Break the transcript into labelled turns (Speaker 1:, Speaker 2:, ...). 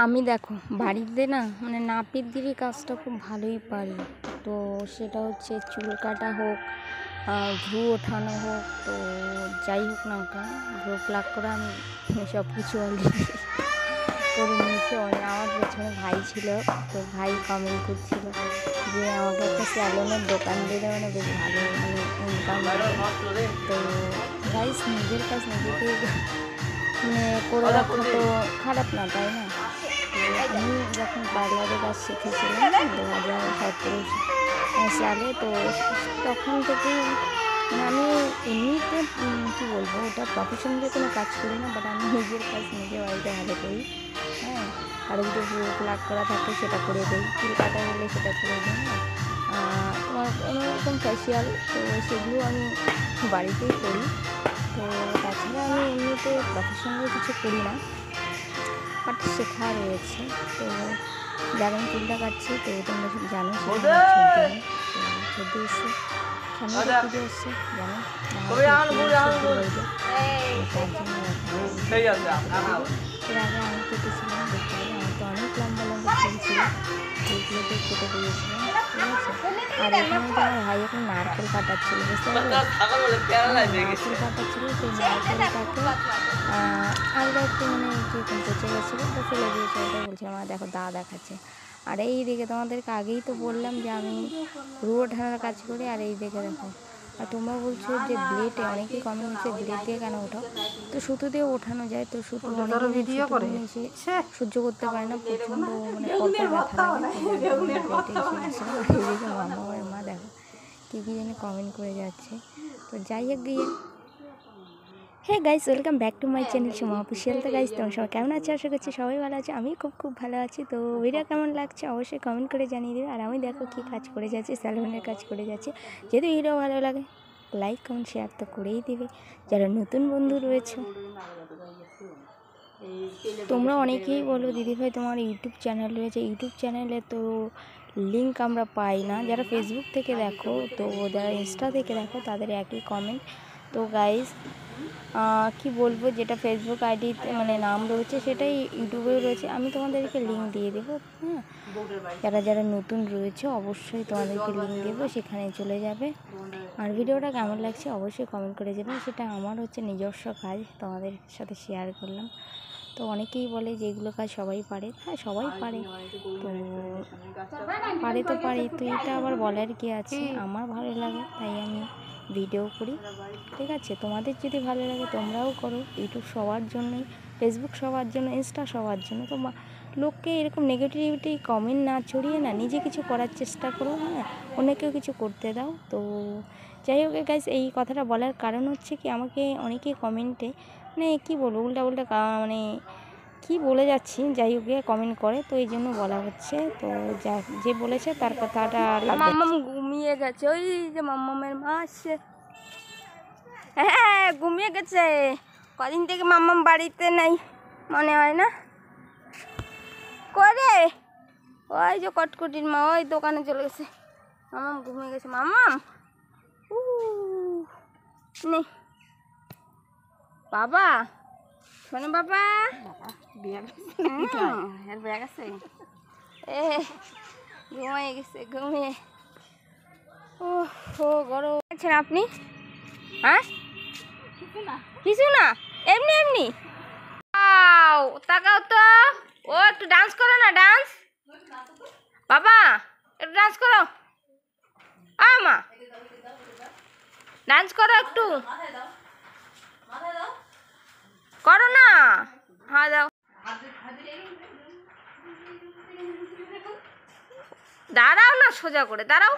Speaker 1: আমি দেখো বাড়িতে না মানে নাপিতগিরি কাজটা খুব ভালোই পারি। তো সেটা হচ্ছে চুল কাটা হোক, ভ্রু ওঠানো হোক, তো যাই হোক না কেন ভ্রু প্লাক করা আমি সব কিছু অলরেডি করে নিয়েছি। আমার পেছনে ভাই ছিল, তো ভাই কমেন্ট করছিল যে আমাকে একটা স্যালনের দোকান দিলে মানে বেশ ভালো মানে ইনকাম। তো গাইস নিজের কাজ নিজেকে মানে করে রাখা তো খারাপ না, তাই না? আমি যখন পার্লারের কাজ শিখেছিলাম 2017 সালে, তো তখন থেকেই মানে আমি এমনিতে কী বলবো, ওটা প্রফেশনালি কোনো কাজ করি না, বাট আমি নিজের কাজ নিজে বাড়িতে ভালো করি। হ্যাঁ, আর যদি প্লাক করা থাকে সেটা করে দিই, চুল কাটা হলে সেটা করে দিই। তোমার অন্যরকম ফেসিয়াল, তো সেগুলো আমি বাড়িতেই করি। তো তাছাড়া আমি এমনিতে প্রফেশনাল কিছু করি না, বাট শেখা রয়েছে। তো যারা আমি চুলটা কাটছি, তো তোমরা জানো যদি এসে সামনে পুজো এসছে জানো, এর আগে আমি কেটেছিলাম, দেখতে পারি আমার তো অনেক লম্বা লম্বা চুল ছিল, চুলগুলোতে কেটে দিয়েছিলাম, ঠিক আছে। আর এখানে তো আমার ভাই এখন নারকেল কাটাচ্ছিল, বুঝতে পারলো, নারকেল কাটাচ্ছিল। সেই নারকেলটাকে আলগা একটু মানে একটু পচে গেছিলো, তো ফেলে দিয়েছে। ওটাই বলছিলাম, আমার দেখো দা দেখাচ্ছে। আর এই দিকে তোমাদেরকে আগেই তো বললাম যে আমি ভ্রু ওঠানোর কাজ করি। আর এই দিকে দেখো, আর তোমরা বলছো যে ব্লেডে, অনেকেই কমেন্ট হচ্ছে ব্লেড দিয়ে কেন ওঠাও, তো সুতো দিয়ে ওঠানো যায়। তো সুতো ভিডিও করে সহ্য করতে পারে না, প্রচণ্ড মানে পরপর ব্যথা লাগে। এদিকে মামার মা দেখো কী জানি কমেন্ট করে যাচ্ছে। তো যাই হোক গিয়ে, হ্যাঁ guys, welcome back to my channel Suma official. তো গাইস তোমরা সবাই কেমন আছো? আশা করছি সবাই ভালো আছে, আমি খুব ভালো আছি। তো ভিডিও কেমন লাগছে অবশ্যই কমেন্ট করে জানিয়ে দেবে। আর আমি দেখো কী কাজ করে যাচ্ছি, স্যালুনের কাজ করে যাচ্ছি। যদি ভিডিও ভালো লাগে লাইক কমেন্ট শেয়ার তো করেই দিবে। যারা নতুন বন্ধু রয়েছে, তোমরা অনেকেই বলো দিদিভাই তোমার ইউটিউব চ্যানেল রয়েছে, ইউটিউব চ্যানেলে তো লিঙ্ক আমরা পাই না। যারা ফেসবুক থেকে দেখো, তো যারা ইনস্টা থেকে দেখো তাদের একই কমেন্ট। তো গাইস কি বলবো, যেটা ফেসবুক আইডিতে মানে নাম রয়েছে সেটাই ইউটিউবেও রয়েছে, আমি তোমাদেরকে লিঙ্ক দিয়ে দেবো। হ্যাঁ, যারা নতুন রয়েছে অবশ্যই তোমাদেরকে লিঙ্ক দেবো, সেখানে চলে যাবে। আর ভিডিওটা কেমন লাগছে অবশ্যই কমেন্ট করে যাবেন। সেটা আমার হচ্ছে নিজস্ব কাজ, তোমাদের সাথে শেয়ার করলাম। তো অনেকেই বলে যে এগুলো কাজ সবাই পারে, হ্যাঁ সবাই পারে, তো পারে তো এটা আবার বলার কি আছে। আমার ভালো লাগে তাই আমি ভিডিও করি, ঠিক আছে। তোমাদের যদি ভালো লাগে তোমরাও করো। ইউটিউব সবার জন্যই, ফেসবুক সবার জন্য, ইনস্টা সবার জন্য। তো লোককে এরকম নেগেটিভিটি কমেন্ট না ছড়িয়ে না নিজে কিছু করার চেষ্টা করো, হ্যাঁ অন্যকেও কিছু করতে দাও। তো যাই হোক গাইস, এই কথাটা বলার কারণ হচ্ছে কি, আমাকে অনেকেই কমেন্টে মানে কী বলবো উল্টা মানে কি বলে যাচ্ছি, যাই হোক কমেন্ট করে, তো এই জন্য বলা হচ্ছে। তো যে বলেছে তার কথাটা মাম্মাম ঘুমিয়ে গেছে, ওই যে মাম্মামের মা আসছে, হ্যাঁ ঘুমিয়ে গেছে। কদিন থেকে মাম্মাম বাড়িতে নেই মনে হয় না, করে ওই যে কটকটির মা ওই দোকানে চলে গেছে। মাম্মাম ঘুমিয়ে গেছে, মাম্মাম নেই। বাবা শোনো, বাবা ব্যাগ আছে, ঘুমিয়ে গেছে, ঘুমিয়ে। ও গরম আছেন আপনি? হ্যাঁ কিছু না, এমনি তাকাও তো। ও একটু ডান্স করো না, ডান্স বাবা একটু ডান্স করো, মা ডান্স করো একটু, করো না, হ্যাঁ দাও, দাঁড়াও না, সোজা করে দাঁড়াও।